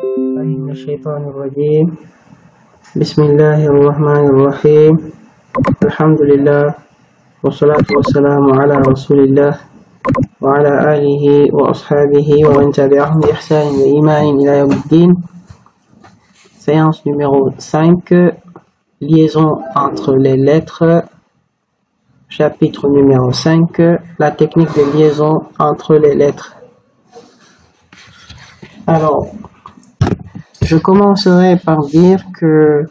من الشيطان الرجيم. بسم الله الرحمن الرحيم. الحمد لله والصلاة والسلام على رسول الله وعلى آله وأصحابه ومن تبعهم بإحسان وإيمان إلى يوم الدين. Séance numéro 5, liaison entre les lettres. Chapitre numéro 5, la technique de liaison entre les lettres. Alors, je commencerai par dire que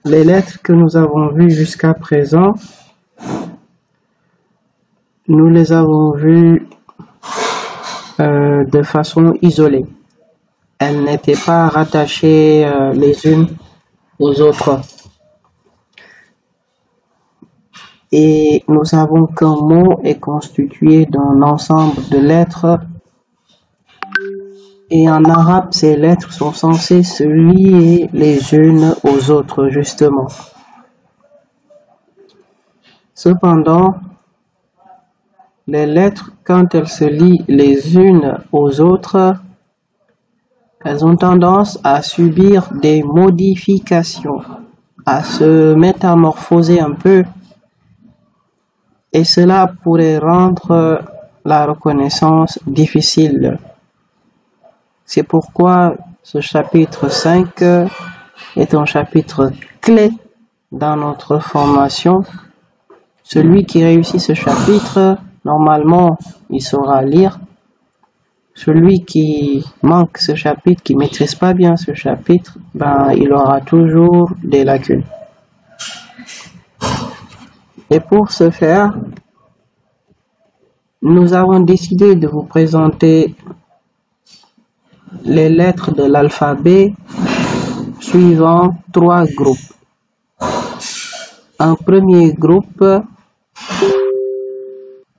les lettres que nous avons vues jusqu'à présent, nous les avons vues de façon isolée. Elles n'étaient pas rattachées les unes aux autres. Et nous savons qu'un mot est constitué d'un ensemble de lettres. Et en arabe, ces lettres sont censées se lier les unes aux autres, justement. Cependant, les lettres, quand elles se lient les unes aux autres, elles ont tendance à subir des modifications, à se métamorphoser un peu, et cela pourrait rendre la reconnaissance difficile. C'est pourquoi ce chapitre 5 est un chapitre clé dans notre formation. Celui qui réussit ce chapitre, normalement, il saura lire. Celui qui manque ce chapitre, qui ne maîtrise pas bien ce chapitre, il aura toujours des lacunes. Et pour ce faire, nous avons décidé de vous présenter les lettres de l'alphabet suivant 3 groupes. Un premier groupe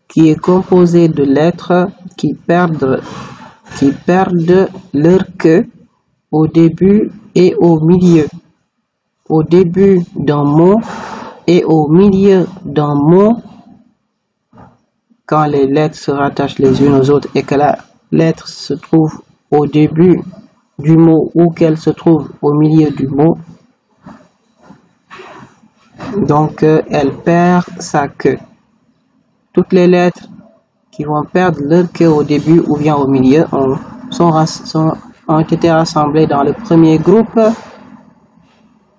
qui est composé de lettres qui perdent leur queue au début et au milieu. Au début d'un mot et au milieu d'un mot, quand les lettres se rattachent les unes aux autres et que la lettre se trouve au début du mot ou qu'elle se trouve au milieu du mot, donc elle perd sa queue. Toutes les lettres qui vont perdre leur queue au début ou bien au milieu ont été rassemblées dans le premier groupe.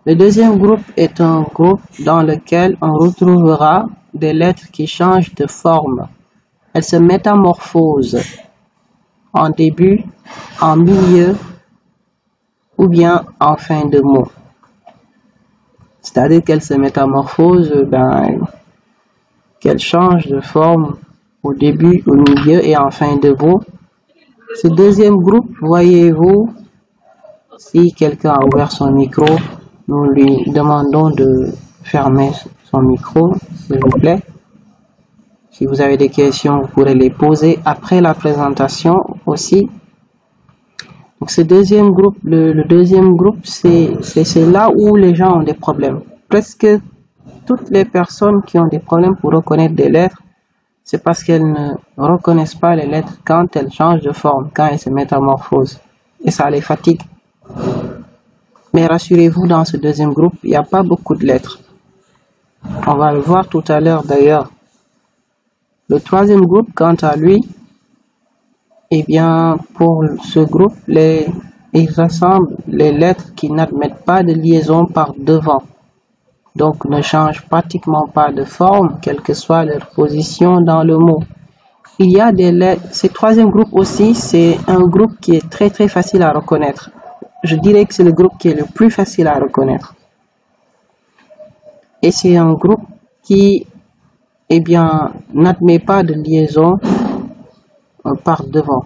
Le deuxième groupe est un groupe dans lequel on retrouvera des lettres qui changent de forme. Elles se métamorphosent en début, en milieu ou bien en fin de mot. C'est-à-dire qu'elles se métamorphosent, qu'elles changent de forme au début, au milieu et en fin de mot. Ce deuxième groupe, voyez-vous, si quelqu'un a ouvert son micro, nous lui demandons de fermer son micro, s'il vous plaît. Si vous avez des questions, vous pourrez les poser après la présentation aussi. Donc ce deuxième groupe, le deuxième groupe, c'est là où les gens ont des problèmes. Presque toutes les personnes qui ont des problèmes pour reconnaître des lettres, c'est parce qu'elles ne reconnaissent pas les lettres quand elles changent de forme, quand elles se métamorphosent. Et ça les fatigue. Mais rassurez-vous, dans ce deuxième groupe, il n'y a pas beaucoup de lettres. On va le voir tout à l'heure d'ailleurs. Le troisième groupe, quant à lui, pour ce groupe, il rassemble les lettres qui n'admettent pas de liaison par devant. Donc ne changent pratiquement pas de forme, quelle que soit leur position dans le mot. Il y a des lettres, ce troisième groupe aussi, c'est un groupe qui est très très facile à reconnaître. Je dirais que c'est le groupe qui est le plus facile à reconnaître. Et c'est un groupe qui, n'admet pas de liaison par devant.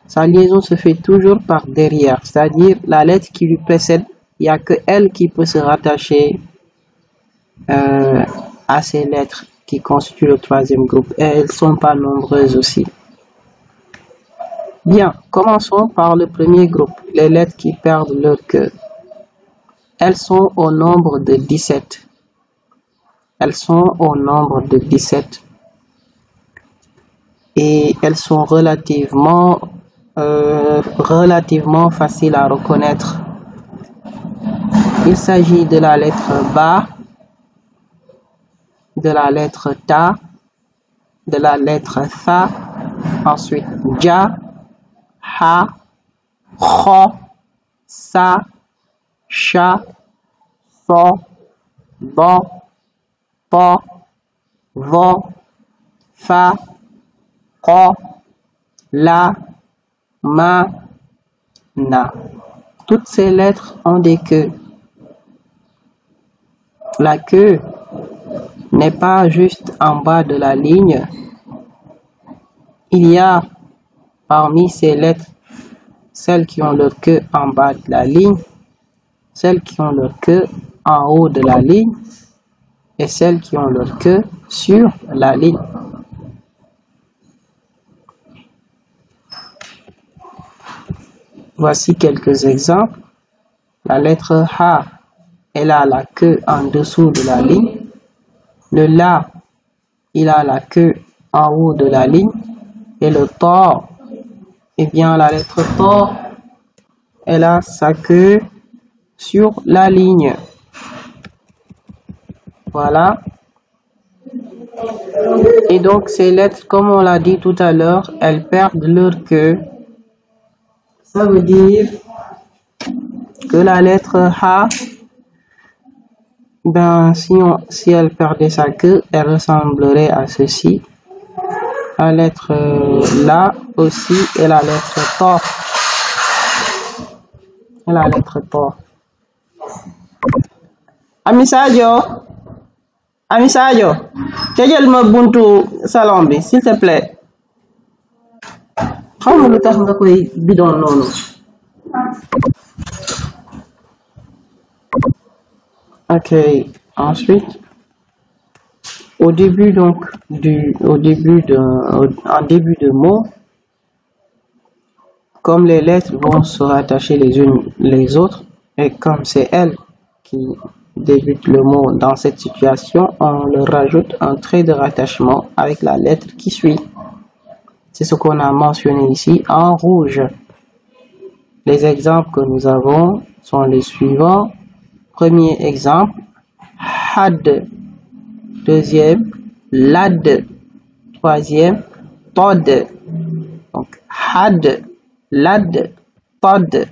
Sa liaison se fait toujours par derrière, c'est-à-dire la lettre qui lui précède, il n'y a que elle qui peut se rattacher à ces lettres qui constituent le troisième groupe. Et elles ne sont pas nombreuses aussi. Bien, commençons par le premier groupe, les lettres qui perdent leur queue. Elles sont au nombre de 17. Elles sont au nombre de 17. Et elles sont relativement relativement facile à reconnaître. Il s'agit de la lettre Ba, de la lettre Ta, de la lettre Tha, ensuite Ja, Ha, Kho, Sa, Sha, So, Bo, Po, Vo, Fa, Ko, La, Ma, Na. Toutes ces lettres ont des queues. La queue n'est pas juste en bas de la ligne. Il y a parmi ces lettres celles qui ont leur queue en bas de la ligne, celles qui ont leur queue en haut de la ligne et celles qui ont leur queue sur la ligne. Voici quelques exemples. La lettre Ha, elle a la queue en dessous de la ligne. Le La, il a la queue en haut de la ligne. Et le Ta, eh bien la lettre Ta, elle a sa queue sur la ligne. Voilà. Et donc ces lettres, comme on l'a dit tout à l'heure, elles perdent leur queue. Ça veut dire que la lettre Ha, ben, si elle perdait sa queue, elle ressemblerait à ceci. La lettre La aussi et la lettre Ta. Et la lettre Ta. Amisadio, tëjal ma buntu salon bi s'il te plaît. Xaw ma lu tax nga koy bidon noonu. Ok, ensuite, en début de mot, comme les lettres vont se rattacher les unes les autres, et comme c'est elles qui débutent le mot dans cette situation, on leur rajoute un trait de rattachement avec la lettre qui suit. C'est ce qu'on a mentionné ici en rouge. Les exemples que nous avons sont les suivants. Premier exemple, Had. Deuxième, Lad. Troisième, Tod. Donc, Had, Lad, Tod.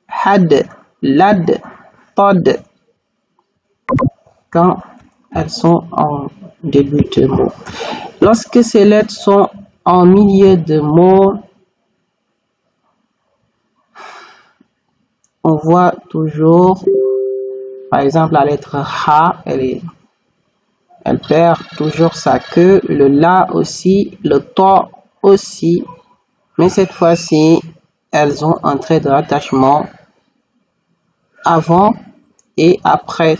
Had, Lad, Tod. Quand elles sont en début de mot. Lorsque ces lettres sont en milieu de mot, on voit toujours, par exemple, la lettre Ha, elle perd toujours sa queue, le La aussi, le Ta aussi, mais cette fois-ci, elles ont un trait de rattachement avant et après.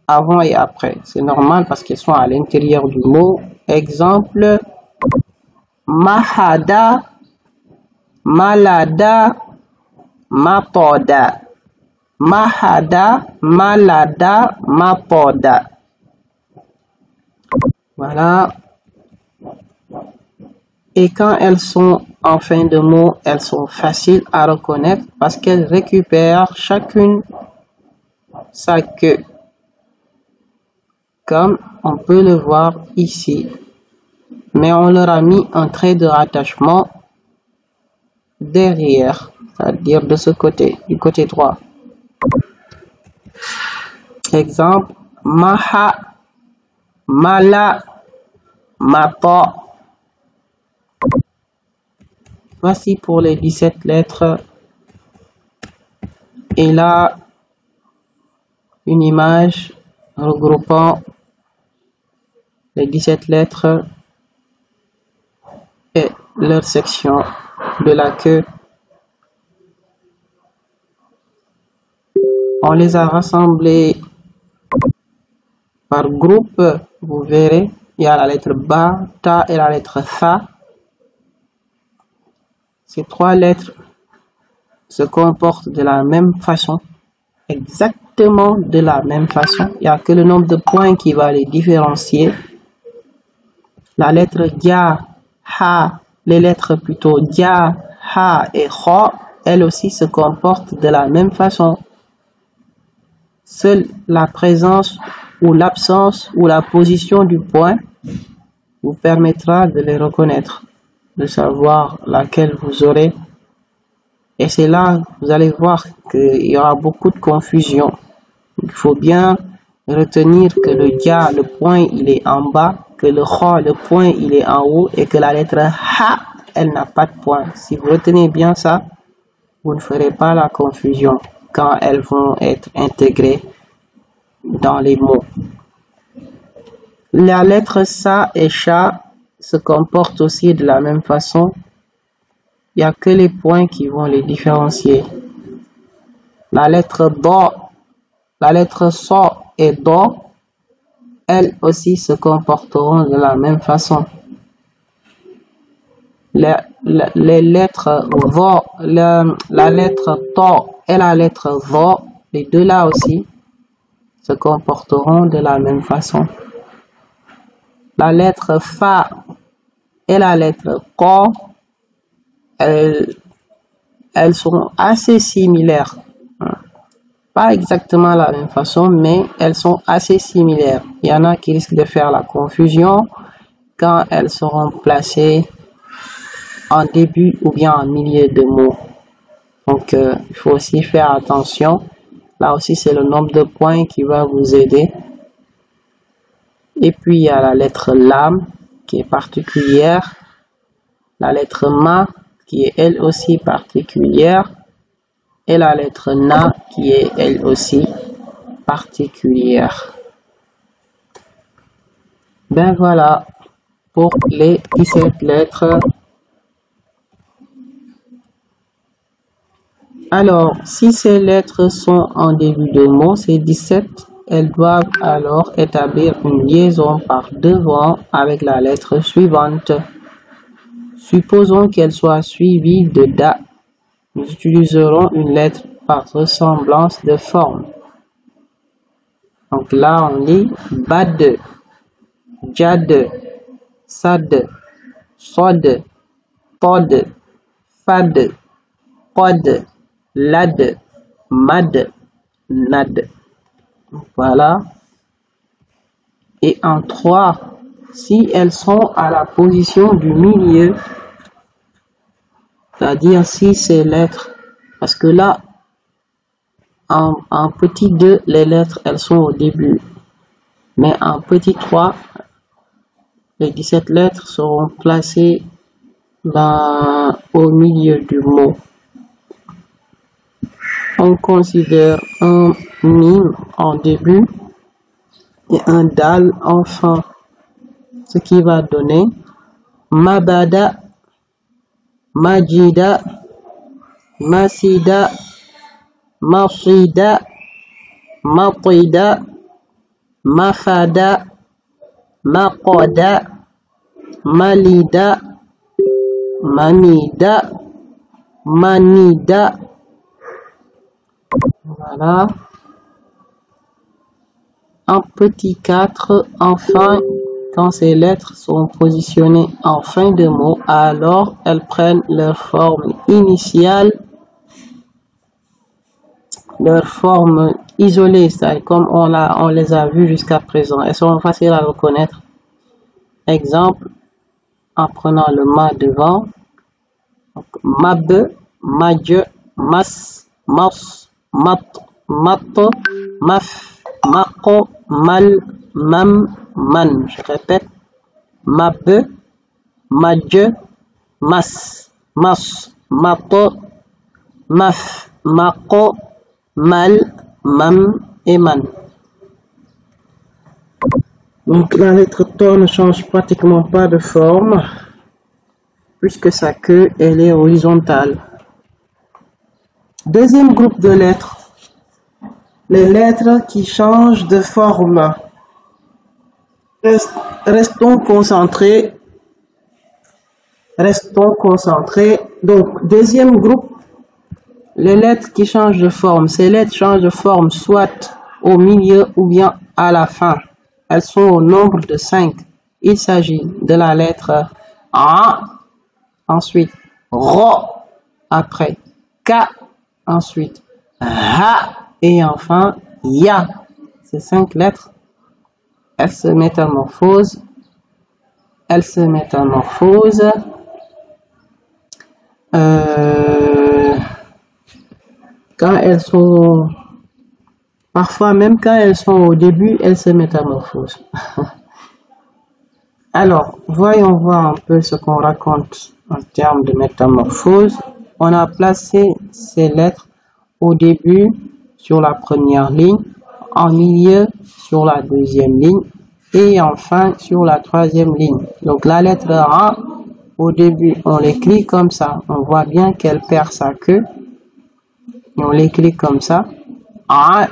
Avant et après, c'est normal parce qu'elles sont à l'intérieur du mot. Exemple, Mahada, Malada, Mapoda. Mahada, Malada, Mapoda. Voilà. Et quand elles sont en fin de mot, elles sont faciles à reconnaître parce qu'elles récupèrent chacune sa queue. Comme on peut le voir ici. Mais on leur a mis un trait de rattachement derrière, c'est-à-dire de ce côté, du côté droit. Exemple, Maha, Mala, Mapa. Voici pour les 17 lettres. Et là, une image regroupant les 17 lettres et leur section de la queue. On les a rassemblés par groupe. Vous verrez, il y a la lettre Ba, Ta et la lettre Tha. Ces trois lettres se comportent de la même façon, exactement de la même façon. Il n'y a que le nombre de points qui va les différencier. La lettre Dia, Ha, les lettres plutôt Dia, ha et kha, elles aussi se comportent de la même façon. Seule la présence ou l'absence ou la position du point vous permettra de les reconnaître, de savoir laquelle vous aurez. Et c'est là, vous allez voir qu'il y aura beaucoup de confusion. Il faut bien retenir que le ya, le point, il est en bas, que le kha, le point, il est en haut, et que la lettre ha, elle n'a pas de point. Si vous retenez bien ça, vous ne ferez pas la confusion quand elles vont être intégrées dans les mots. La lettre sa et sha se comportent aussi de la même façon. Il n'y a que les points qui vont les différencier. La lettre do, la lettre so et do, elles aussi se comporteront de la même façon. Les lettres vo, la lettre to et la lettre vo, les deux là aussi se comporteront de la même façon. La lettre fa et la lettre ko, elles sont assez similaires. Pas exactement la même façon, mais elles sont assez similaires. Il y en a qui risquent de faire la confusion quand elles seront placées en début ou bien en milieu de mots. Donc, il faut aussi faire attention. Là aussi, c'est le nombre de points qui va vous aider. Et puis, il y a la lettre lam qui est particulière. La lettre ma qui est elle aussi particulière. Et la lettre na qui est elle aussi particulière. Ben voilà pour les 17 lettres. Alors, si ces lettres sont en début de mot, ces 17, elles doivent alors établir une liaison par devant avec la lettre suivante. Supposons qu'elle soit suivie de da. Nous utiliserons une lettre par ressemblance de forme. Donc là, on lit bad, jad, sad, sod, pod, fad, qad, lad, mad, nad. Voilà. Et en 3, si elles sont à la position du milieu, c'est-à-dire si ces lettres, parce que là, en petit 2, les lettres, elles sont au début. Mais en petit 3, les 17 lettres seront placées au milieu du mot. On considère un mime en début et un dal en fin, ce qui va donner mabada, majida, masida, masida, matida, mafada, maqada, malida, mamida, manida. Voilà. En petit 4, enfin, quand ces lettres sont positionnées en fin de mot, alors elles prennent leur forme initiale, leur forme isolée, c'est-à-dire comme on les a vues jusqu'à présent. Elles sont faciles à reconnaître. Exemple, en prenant le ma devant, donc, mab, madje, mas, mas, mat, mat, maf, maqo, mal, mam, man. Je répète, mab, madje, mas, mas, mato, maf, maqo, mal, mam et man. Donc la lettre to ne change pratiquement pas de forme puisque sa queue elle est horizontale. Deuxième groupe de lettres, les lettres qui changent de forme. Restons concentrés. Donc deuxième groupe, les lettres qui changent de forme. Ces lettres changent de forme soit au milieu ou bien à la fin. Elles sont au nombre de 5. Il s'agit de la lettre A, ensuite Ro, après Ka, ensuite Ha et enfin Ya. Ces 5 lettres, elles se métamorphosent. Quand elles sont, parfois même quand elles sont au début, elles se métamorphosent. Alors, voyons voir un peu ce qu'on raconte en termes de métamorphose. On a placé ces lettres au début sur la première ligne, en milieu sur la deuxième ligne et enfin sur la troisième ligne. Donc la lettre A, au début, on l'écrit comme ça. On voit bien qu'elle perd sa queue. Et on l'écrit comme ça. A,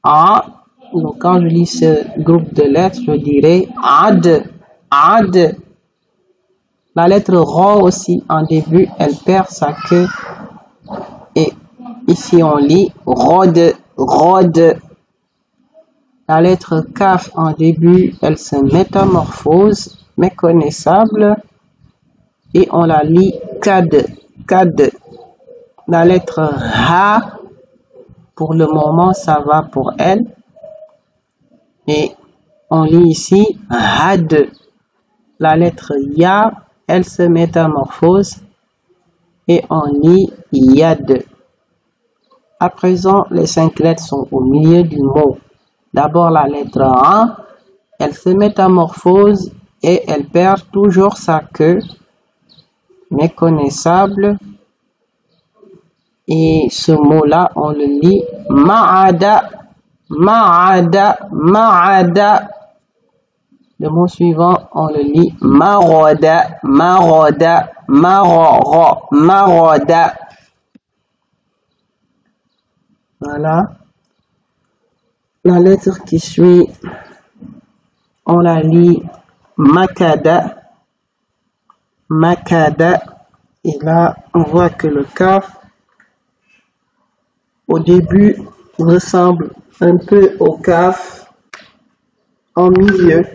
A. Donc quand je lis ce groupe de lettres, je dirais Ad, Ad. La lettre Ro aussi, en début, elle perd sa queue. Et ici, on lit Rod, Rod. La lettre Kaf, en début, elle se métamorphose, méconnaissable. Et on la lit Kad, Kad. La lettre Ha, pour le moment, ça va pour elle. Et on lit ici Had. La lettre Ya, elle se métamorphose et on lit Yad. À présent, les 5 lettres sont au milieu du mot. D'abord, la lettre A, elle se métamorphose et elle perd toujours sa queue, méconnaissable. Et ce mot-là, on le lit Ma'ada, Ma'ada, Ma'ada. Le mot suivant, on le lit Maroda, Maroda, Maroro, Maroda. Voilà. La lettre qui suit, on la lit Makada, Makada. Et là, on voit que le kaf, au début, ressemble un peu au kaf en milieu.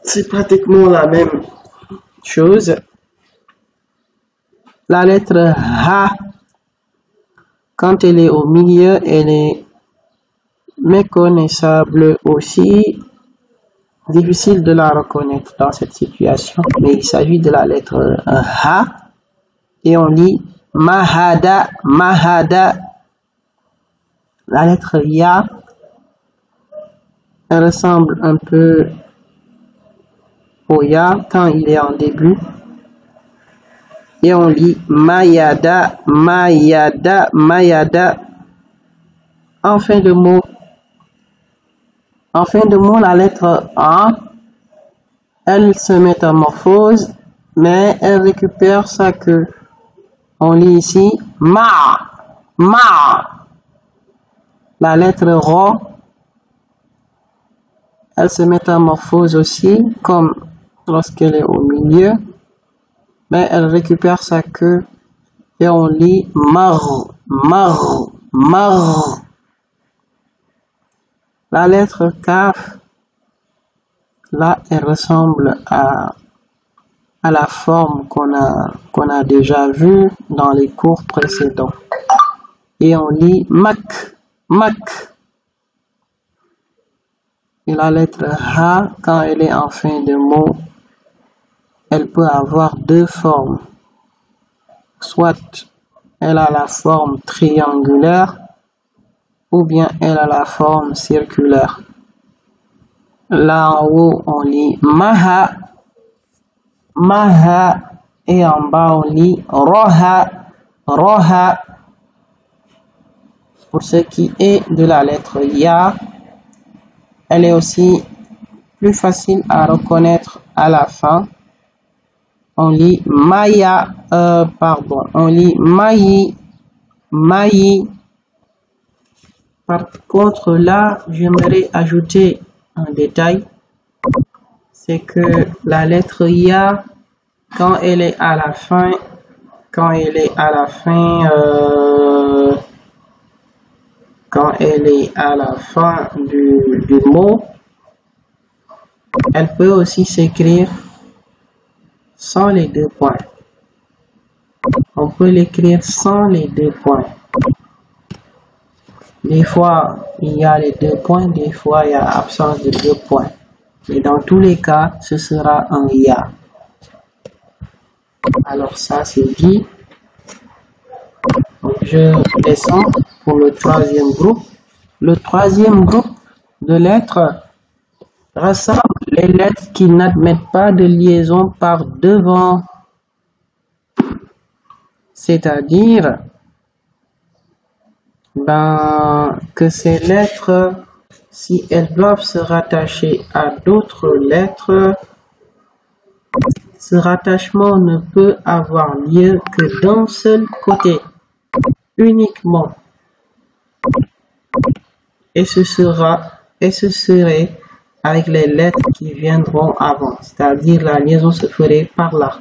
C'est pratiquement la même chose. La lettre Ha, quand elle est au milieu, elle est méconnaissable aussi. Difficile de la reconnaître dans cette situation. Mais il s'agit de la lettre Ha. Et on lit Mahada, Mahada. La lettre Ya, elle ressemble un peu au Ya quand il est en début. Et on lit Mayada, Mayada, Mayada. En fin de mot, la lettre A, elle se métamorphose, mais elle récupère sa queue. On lit ici Ma, Ma. La lettre Ro, elle se métamorphose aussi, comme lorsqu'elle est au milieu, mais elle récupère sa queue et on lit Mar, Mar, Mar. La lettre Kaf, là, elle ressemble à la forme qu'on a déjà vue dans les cours précédents. Et on lit Mak, Mak. Et la lettre Ha, quand elle est en fin de mot, elle peut avoir deux formes. Soit elle a la forme triangulaire, ou bien elle a la forme circulaire. Là en haut, on lit Maha, Maha, et en bas, on lit Roha, Roha. Pour ce qui est de la lettre Ya, elle est aussi plus facile à reconnaître à la fin. On lit Maya, on lit Mayi, Mayi. Par contre, là, j'aimerais ajouter un détail. C'est que la lettre Ya, quand elle est à la fin, du mot, elle peut aussi s'écrire sans les deux points. On peut l'écrire sans les deux points. Des fois, il y a les deux points, des fois, il y a absence de deux points. Mais dans tous les cas, ce sera un ya. Alors ça, c'est dit. Donc, je descends pour le troisième groupe. Le troisième groupe de lettres rassemble les lettres qui n'admettent pas de liaison par devant. C'est-à-dire que ces lettres, si elles doivent se rattacher à d'autres lettres, ce rattachement ne peut avoir lieu que d'un seul côté, uniquement. Et ce serait avec les lettres qui viendront avant, c'est-à-dire la liaison se ferait par là.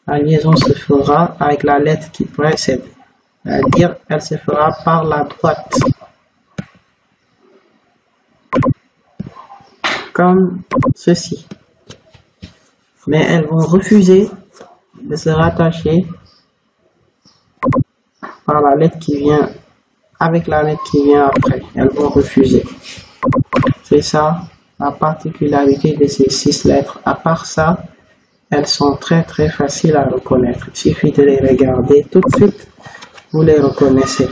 La liaison se fera avec la lettre qui précède, c'est-à-dire elle se fera par la droite. Comme ceci. Mais elles vont refuser de se rattacher par la lettre qui vient, avec la lettre qui vient après. Elles vont refuser. C'est ça la particularité de ces 6 lettres. À part ça, elles sont très faciles à reconnaître. Il suffit de les regarder tout de suite, vous les reconnaissez.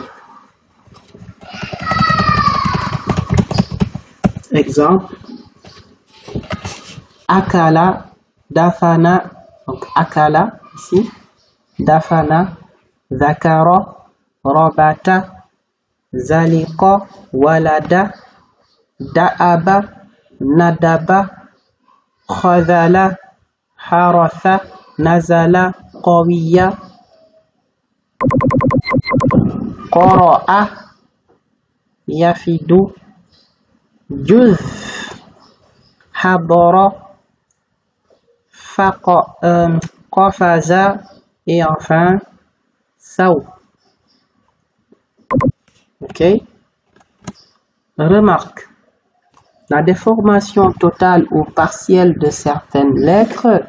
Exemple, akala, dafana, donc akala ici, dafana, zakara, rabata, zalika, walada, da'aba, nadaba, khadala, haratha, nazala, qawiya, qara'a, yafidu, juz, habara, qafaza et enfin saw. Ok? Remarque. La déformation totale ou partielle de certaines lettres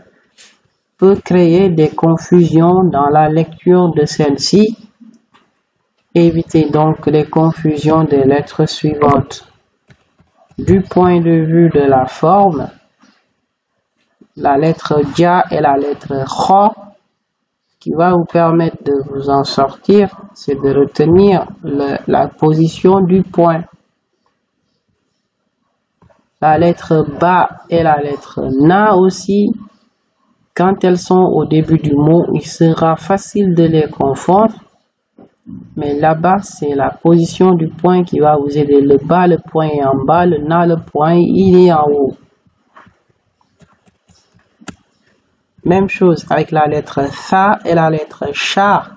peut créer des confusions dans la lecture de celles-ci. Évitez donc les confusions des lettres suivantes. Du point de vue de la forme, la lettre Dja et la lettre Kha, qui va vous permettre de vous en sortir, c'est de retenir la position du point. La lettre Ba et la lettre Na aussi, quand elles sont au début du mot, il sera facile de les confondre. Mais là-bas, c'est la position du point qui va vous aider. Le Ba, le point est en bas, le Na, le point, il est en haut. Même chose avec la lettre Tha et la lettre Sha.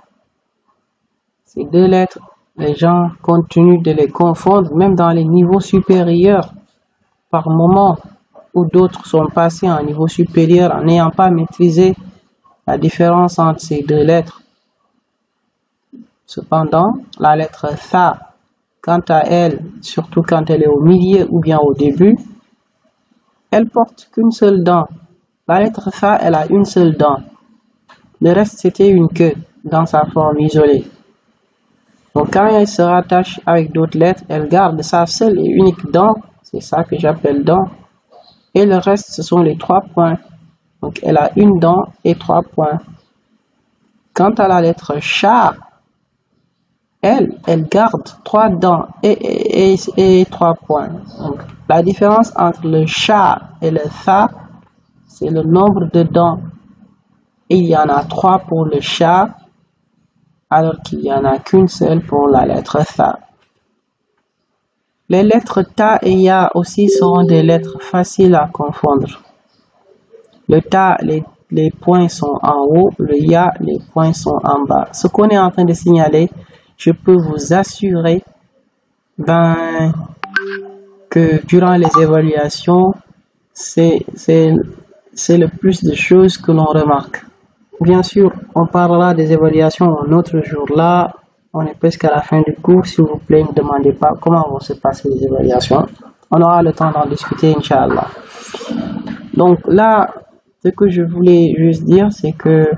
Ces deux lettres, les gens continuent de les confondre, même dans les niveaux supérieurs. Par moment où d'autres sont passés à un niveau supérieur en n'ayant pas maîtrisé la différence entre ces deux lettres. Cependant, la lettre Tha, quant à elle, surtout quand elle est au milieu ou bien au début, elle porte qu'une seule dent. La lettre Tha, elle a une seule dent. Le reste, c'était une queue dans sa forme isolée. Donc, quand elle se rattache avec d'autres lettres, elle garde sa seule et unique dent. C'est ça que j'appelle dent. Et le reste, ce sont les 3 points. Donc, elle a une dent et 3 points. Quant à la lettre Sha, elle garde 3 dents et 3 points. Donc, la différence entre le Sha et le Tha, c'est le nombre de dents. Et il y en a 3 pour le Sha, alors qu'il n'y en a qu'une seule pour la lettre Tha. Les lettres Ta et Ya aussi seront des lettres faciles à confondre. Le Ta, les points sont en haut, le Ya, les points sont en bas. Ce qu'on est en train de signaler, je peux vous assurer que durant les évaluations, c'est le plus de choses que l'on remarque. Bien sûr, on parlera des évaluations un autre jour. Là, on est presque à la fin du cours. S'il vous plaît, ne demandez pas comment vont se passer les évaluations. On aura le temps d'en discuter, Inch'Allah. Donc là, ce que je voulais juste dire, c'est que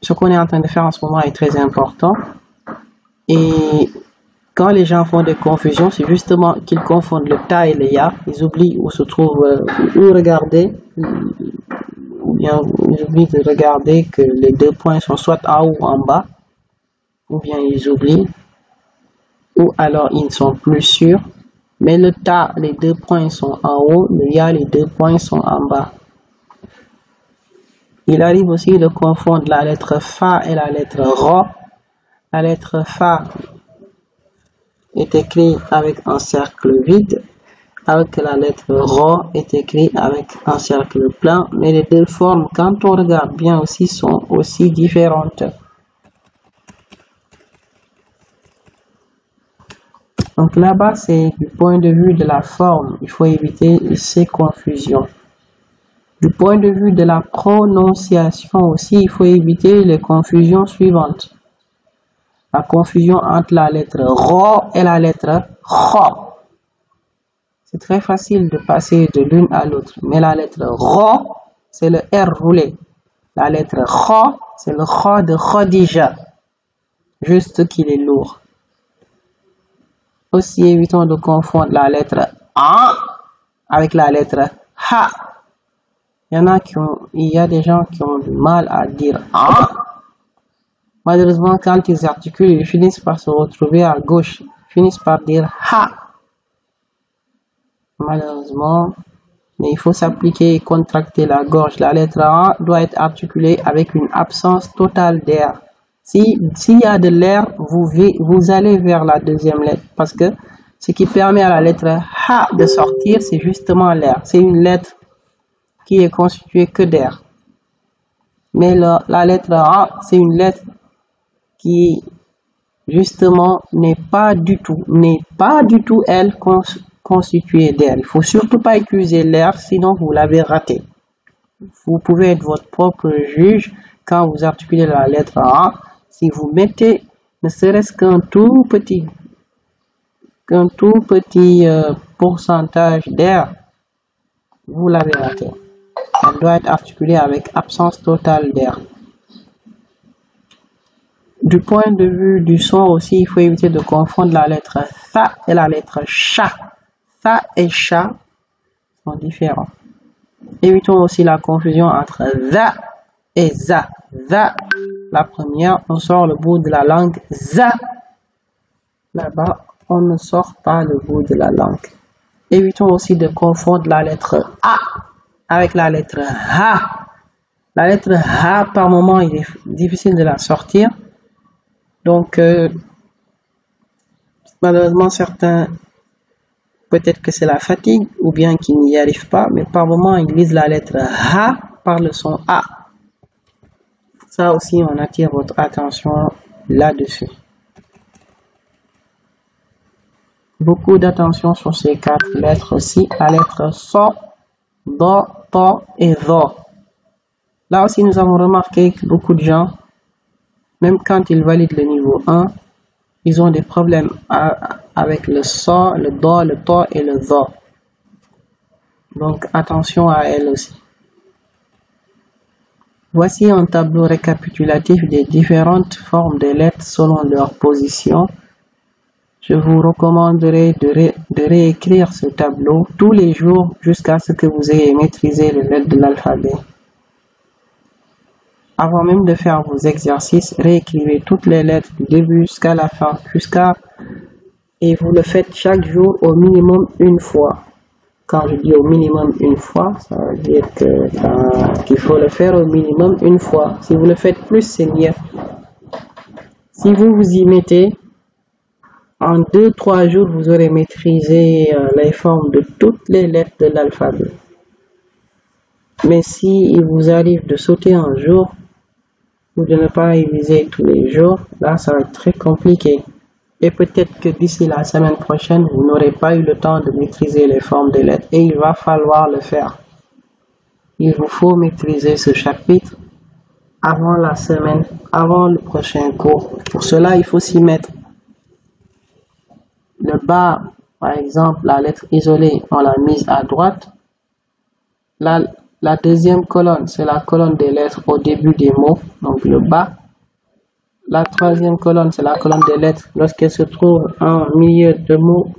ce qu'on est en train de faire en ce moment est très important. Et quand les gens font des confusions, c'est justement qu'ils confondent le ta et le ya. Ils oublient où se trouve, où regarder, ou bien ils oublient de regarder que les deux points sont soit en haut ou en bas, ou bien ils oublient, ou alors ils ne sont plus sûrs. Mais le ta, les deux points sont en haut, le ya, les deux points sont en bas. Il arrive aussi de confondre la lettre fa et la lettre ro. La lettre fa est écrite avec un cercle vide, alors que la lettre ro est écrite avec un cercle plein, mais les deux formes, quand on regarde bien aussi, sont aussi différentes. Donc là-bas, c'est du point de vue de la forme, il faut éviter ces confusions. Du point de vue de la prononciation aussi, il faut éviter les confusions suivantes. La confusion entre la lettre ro et la lettre ro. C'est très facile de passer de l'une à l'autre, mais la lettre ro, c'est le R roulé. La lettre ro, c'est le ro de Khadija, juste qu'il est lourd. Aussi, évitons de confondre la lettre A avec la lettre Ha. Il y a des gens qui ont du mal à dire A. Malheureusement, quand ils articulent, ils finissent par se retrouver à gauche. Ils finissent par dire Ha. Malheureusement, mais il faut s'appliquer et contracter la gorge. La lettre A doit être articulée avec une absence totale d'air. S'il y a de l'air, vous allez vers la deuxième lettre, parce que ce qui permet à la lettre Ha de sortir, c'est justement l'air. C'est une lettre qui est constituée que d'air. Mais la lettre A, c'est une lettre qui justement n'est pas du tout elle constituée d'air. Il faut surtout pas utiliser l'air, sinon vous l'avez raté. Vous pouvez être votre propre juge quand vous articulez la lettre A. Si vous mettez ne serait-ce qu'un tout petit pourcentage d'air, vous l'avez raté. Elle doit être articulée avec absence totale d'air. Du point de vue du son aussi, il faut éviter de confondre la lettre Tha et la lettre Sha. Tha et Sha sont différents. Évitons aussi la confusion entre Za et Za. Za, la première, on sort le bout de la langue. Za, là-bas, on ne sort pas le bout de la langue. Évitons aussi de confondre la lettre A avec la lettre Ha. La lettre Ha, par moment, il est difficile de la sortir. Donc, malheureusement, certains, peut-être que c'est la fatigue ou bien qu'ils n'y arrivent pas, mais par moment, ils lisent la lettre Ha par le son A. Ça aussi, on attire votre attention là-dessus. Beaucoup d'attention sur ces 4 lettres aussi. La lettre So, Do, To et Zo. Là aussi, nous avons remarqué que beaucoup de gens, même quand ils valident le niveau 1, ils ont des problèmes avec le So, le Do, le To et le Zo. Donc, attention à elles aussi. Voici un tableau récapitulatif des différentes formes de lettres selon leur position. Je vous recommanderais de réécrire ce tableau tous les jours jusqu'à ce que vous ayez maîtrisé les lettres de l'alphabet. Avant même de faire vos exercices, réécrivez toutes les lettres du début jusqu'à la fin, et vous le faites chaque jour au minimum une fois. Quand je dis au minimum une fois, ça veut dire qu'il faut le faire au minimum une fois. Si vous le faites plus, c'est mieux. Si vous vous y mettez, en 2-3 jours, vous aurez maîtrisé les formes de toutes les lettres de l'alphabet. Mais si il vous arrive de sauter un jour, ou de ne pas réviser tous les jours, là, ça va être très compliqué. Et peut-être que d'ici la semaine prochaine, vous n'aurez pas eu le temps de maîtriser les formes de lettres. Et il va falloir le faire. Il vous faut maîtriser ce chapitre avant le prochain cours. Pour cela, il faut s'y mettre. Le bas, par exemple, la lettre isolée, on l'a mise à droite. Là, La deuxième colonne, c'est la colonne des lettres au début des mots, donc le bas. La troisième colonne, c'est la colonne des lettres lorsqu'elle se trouve en milieu de mots.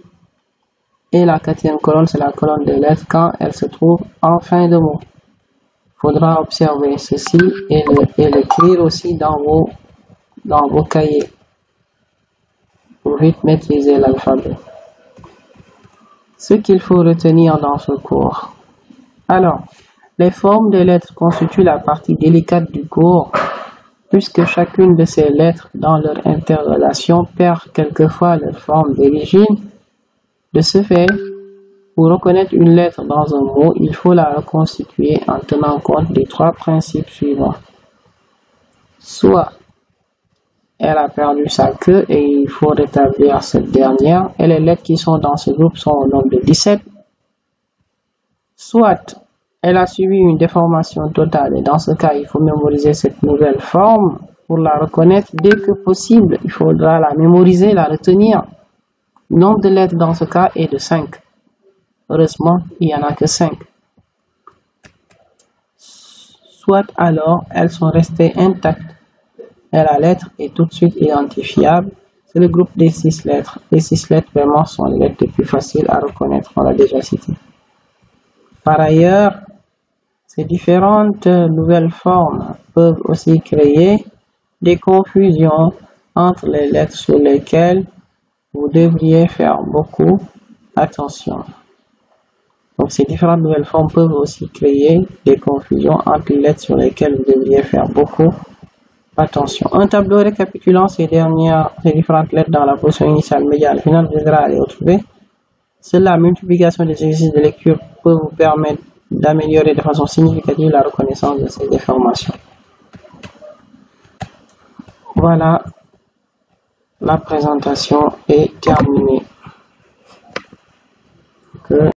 Et la quatrième colonne, c'est la colonne des lettres quand elle se trouve en fin de mot. Il faudra observer ceci et l'écrire aussi dans vos cahiers pour vite maîtriser l'alphabet. Ce qu'il faut retenir dans ce cours. Alors, les formes des lettres constituent la partie délicate du cours, puisque chacune de ces lettres dans leur interrelation perd quelquefois leur forme d'origine. De ce fait, pour reconnaître une lettre dans un mot, il faut la reconstituer en tenant compte des trois principes suivants. Soit elle a perdu sa queue et il faut rétablir cette dernière, et les lettres qui sont dans ce groupe sont au nombre de 17. Soit elle a subi une déformation totale et dans ce cas, il faut mémoriser cette nouvelle forme. Pour la reconnaître dès que possible, il faudra la mémoriser, la retenir. Le nombre de lettres dans ce cas est de 5. Heureusement, il n'y en a que 5. Soit alors, elles sont restées intactes et la lettre est tout de suite identifiable. C'est le groupe des 6 lettres. Les 6 lettres vraiment sont les lettres les plus faciles à reconnaître, on l'a déjà cité. Par ailleurs, ces différentes nouvelles formes peuvent aussi créer des confusions entre les lettres sur lesquelles vous devriez faire beaucoup attention. Donc ces différentes nouvelles formes peuvent aussi créer des confusions entre les lettres sur lesquelles vous devriez faire beaucoup attention. Un tableau récapitulant ces différentes lettres dans la position initiale, médiane, finale, vous aidera à les retrouver. Seule la multiplication des exercices de lecture peut vous permettre d'améliorer de façon significative la reconnaissance de ces déformations. Voilà, la présentation est terminée.